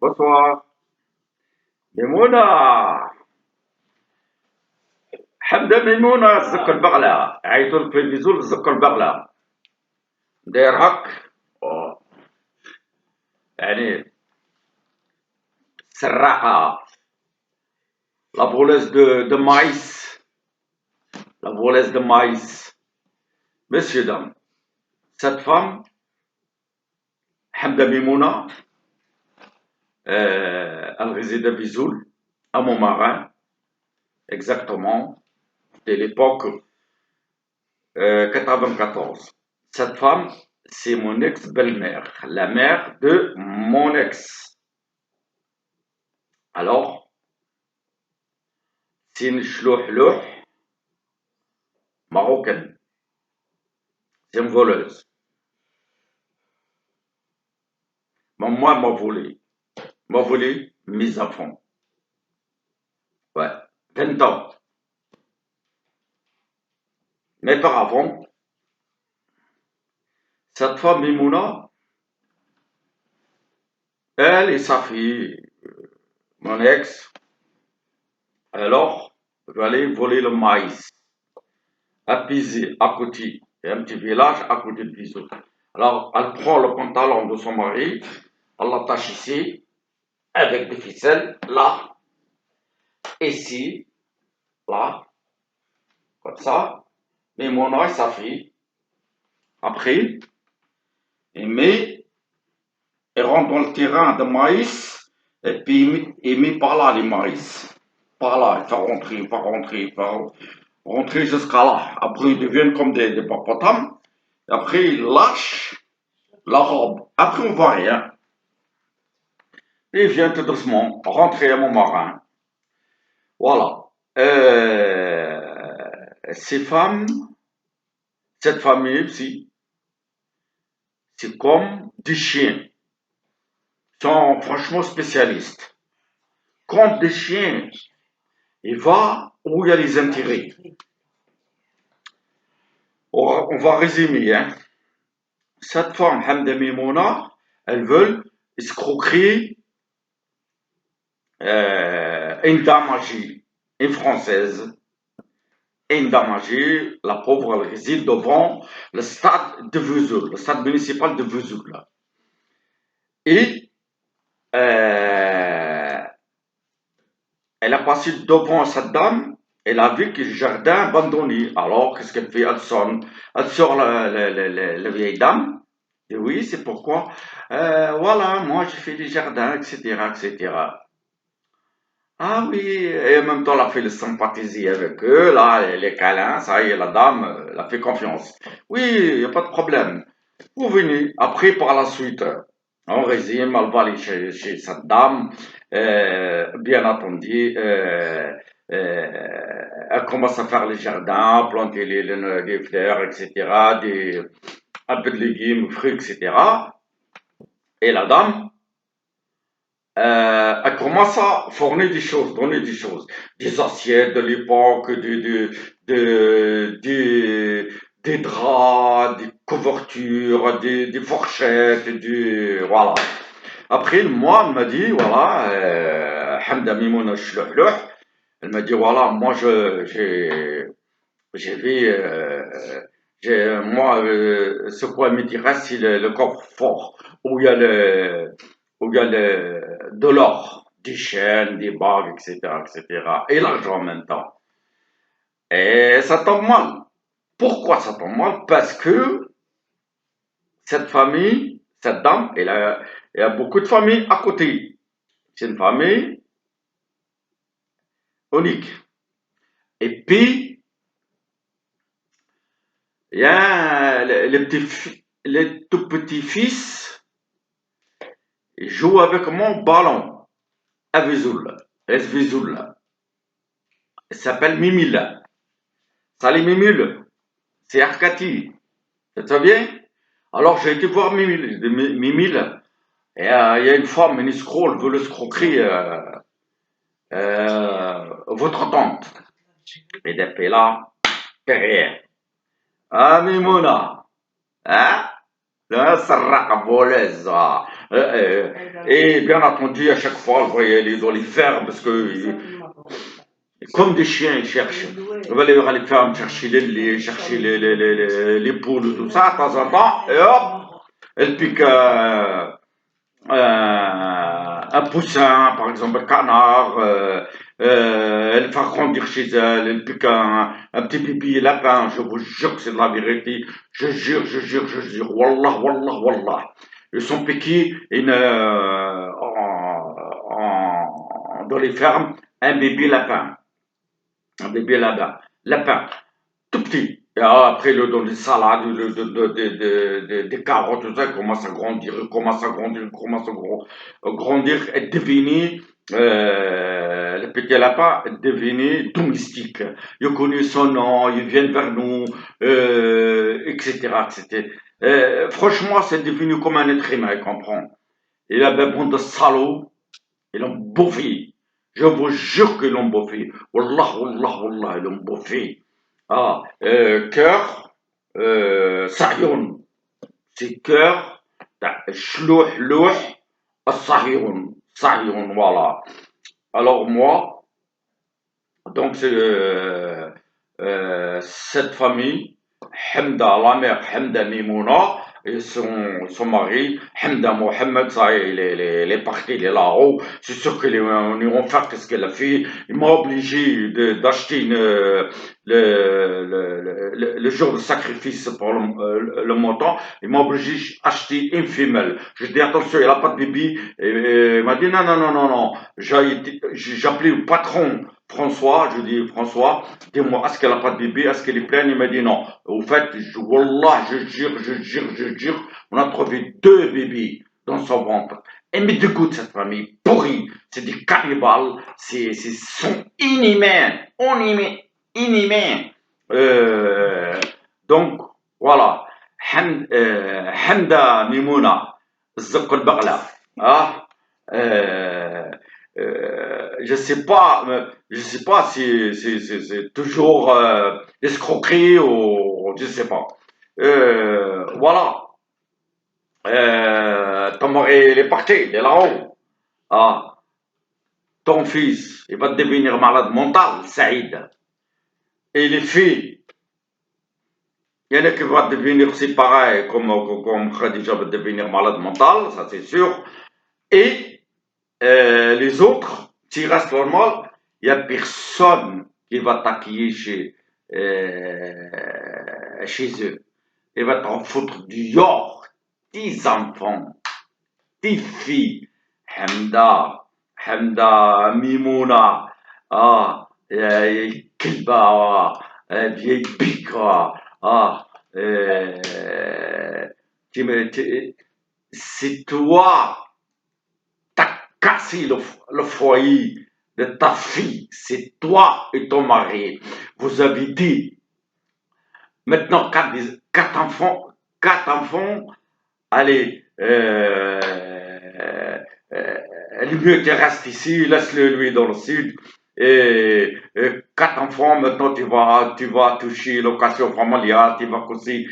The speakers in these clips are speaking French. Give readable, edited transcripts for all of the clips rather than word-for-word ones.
Bonsoir. ميمونة. حمدة ميمونة زك البغلة عيطوا لك في الفيزول زك البغلة داير هك. أوه. يعني سراقة. لا فوليز دو مايس. لا فوليز دو مايس. Messieurs, dames, cette femme, Hamda Mimouna, elle réside à Vesoul, à Montmarin, exactement, de l'époque 94. Cette femme, c'est mon ex-belle-mère, la mère de mon ex. Alors, c'est une chlouh marocaine, c'est une voleuse. Mais moi, m'a volé mes enfants. Ouais, 20 ans. Mais par avant, cette femme Mimouna, elle et sa fille, mon ex, alors, je vais aller voler le maïs à Pizé, à côté. Il y a un petit village à côté de Pizé. Alors, elle prend le pantalon de son mari, elle l'attache ici, avec des ficelles, là, ici, là, comme ça. Mais mon et sa fille, après, il rentre dans le terrain de maïs, et puis il met par là les maïs. Par là, il fait rentrer jusqu'à là. Après, ils deviennent comme des hippopotames. Après, il lâche la robe. Après, on voit rien. Et il vient tout doucement rentrer à mon marin. Voilà. Ces femmes, cette famille aussi, c'est comme des chiens. Ils sont franchement spécialistes. Quand des chiens, il va où il y a les intérêts. On va résumer. Hein. Cette femme, Hamda Mimouna, elle veut escroquer une dame âgée, une française. Une dame âgée, la pauvre, elle réside devant le stade de Vesoul, le stade municipal de Vesoul. Et euh, elle a passé devant cette dame, elle a vu que le jardin abandonné. Alors, qu'est-ce qu'elle fait? Elle sort la vieille dame. Et oui, c'est pourquoi. Voilà, moi j'ai fait des jardins, etc., etc. Ah oui, et en même temps, elle a fait le sympathiser avec eux, là, les câlins, ça y est, la dame, elle a fait confiance. Oui, il n'y a pas de problème. Vous venez. Après, par la suite, on résume, elle va aller chez cette dame, bien entendu, elle commence à faire les jardins, planter les fleurs, etc., un peu de légumes, fruits, etc. Et la dame, elle commence à fournir des choses, donner des choses, des assiettes de l'époque, des draps, des couvertures, des fourchettes, voilà. Après, moi, elle m'a dit, voilà, Hamda Mimouna Chlouhlouh, elle m'a dit, voilà, moi, j'ai vu, moi, ce quoi m'intéresse, c'est le coffre-fort, où il y a de l'or, des chaînes, des bagues, etc., etc., et l'argent en même temps. Et ça tombe mal. Pourquoi ça tombe mal? Parce que cette famille, cette dame, elle a beaucoup de familles à côté. C'est une famille unique. Et puis, il y a les tout petits fils jouent avec mon ballon à Vesoul. Es Vesoul. Il s'appelle Mimile. Salut Mimile. C'est Arkati. Ça te va bien? Alors j'ai été voir Mimile. Et il y a une femme, une escroc, elle veut l'escroquer votre tante. Et depuis là, derrière. Ah Mimouna. Hein? Là, sarraqa voleuse. Et bien entendu, à chaque fois, je voyais aller dans les fermes parce que, comme des chiens, ils cherchent. On va aller vers les fermes chercher les laits, chercher les poules, tout ça, de temps en temps, et hop, elle pique un poussin, par exemple un canard, elle fait grandir chez elle, elle pique un petit pipi lapin, je vous jure que c'est de la vérité, je jure, wallah, wallah, wallah. Ils sont piqués dans les fermes un bébé lapin, un bébé lapin, tout petit. Et après, le donne des salades, des carottes, tout ça, il commence à grandir, il commence à grandir, il commence à grandir et devenir, le petit lapin est devenu domestique. Il connaît son nom, il vient vers nous, etc., etc. Franchement, c'est devenu comme un être humain, il comprend. Il a besoin de salauds, ils l'ont bouffé. Je vous jure qu'ils l'ont bouffé. Wallah, wallah, wallah, ils l'ont bouffé. Cœur, Sayoun. C'est cœur, chlouh, louh, Sayoun. Sayoun, voilà. Alors moi, donc c'est cette famille, Hamda, la mère Hamda Mimouna, et son mari, Hamda Mohamed, ça y est, il est parti, il est là-haut. C'est sûr qu'ils vont faire qu'est-ce qu'elle a fait. Il m'a obligé d'acheter le jour de sacrifice pour le montant. Il m'a obligé d'acheter une femelle. Je dis attention, elle n'a pas de bébé. Et il m'a dit non, non, non, non, non. J'ai appelé le patron. François, je dis François, dis-moi, est-ce qu'elle n'a pas de bébé? Est-ce qu'elle est pleine? Il m'a dit non. Au fait, Wallah, je jure, on a trouvé deux bébés dans son ventre. Et me dégoûte cette famille pourrie. C'est des cannibales, sont inhumains, inhumains. Euh, donc, voilà. Hamda Mimouna, Zak al-Baghla. Ah, euh, je sais pas si c'est toujours escroquerie ou je sais pas. Voilà. Ton mari, il est parti, il est là-haut. Ah, ton fils, il va devenir malade mental, Saïd. Et les filles, il y en a qui vont devenir aussi pareil, comme Khadija va devenir malade mental, ça c'est sûr. Et les autres, s'ils restent normal, il n'y a personne qui va t'accueillir chez eux. Il va t'en foutre du yord. 10 enfants, 10 filles. Hamda, Hamda, Mimouna, Kilba, vieille bigra, euh, c'est toi. T'as cassé le foyer de ta fille, c'est toi et ton mari. Vous avez dit, maintenant quatre enfants, allez, le mieux tu restes ici, laisse-le lui dans le sud. Et 4 enfants, maintenant tu vas toucher l'occasion familiale, tu vas aussi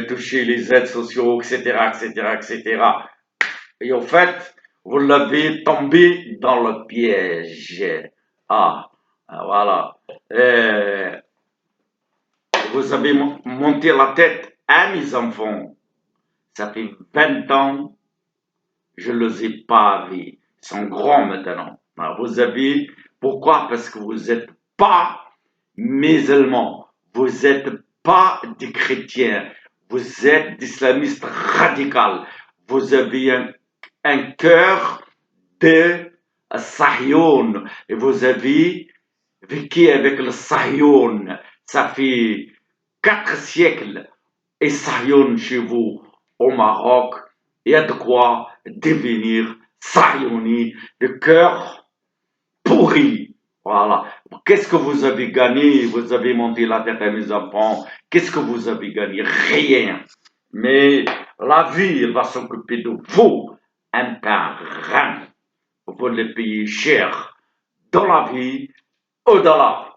toucher les aides sociaux, etc., etc., etc. Et au fait, vous l'avez tombé dans le piège. Ah, voilà. Euh, vous avez monté la tête à mes enfants. Ça fait 20 ans, je ne les ai pas vus. Ils sont grands maintenant. Alors, vous avez, pourquoi? Parce que vous n'êtes pas musulmans. Vous n'êtes pas des chrétiens. Vous êtes des islamistes radicaux. Vous avez un cœur de Sahyoun. Et vous avez vécu avec le Sahyoun. Ça fait 4 siècles. Et Sahyoun chez vous, au Maroc, il y a de quoi devenir Sahyoni, le cœur pourri. Voilà. Qu'est-ce que vous avez gagné? Vous avez monté la tête à mes enfants. Qu'est-ce que vous avez gagné? Rien. Mais la vie, elle va s'occuper de vous un par un. Vous les payer cher dans la vie, au-delà.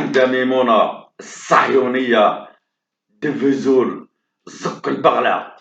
عند ميمونة الصهيونية، دفزول، زق البغلة.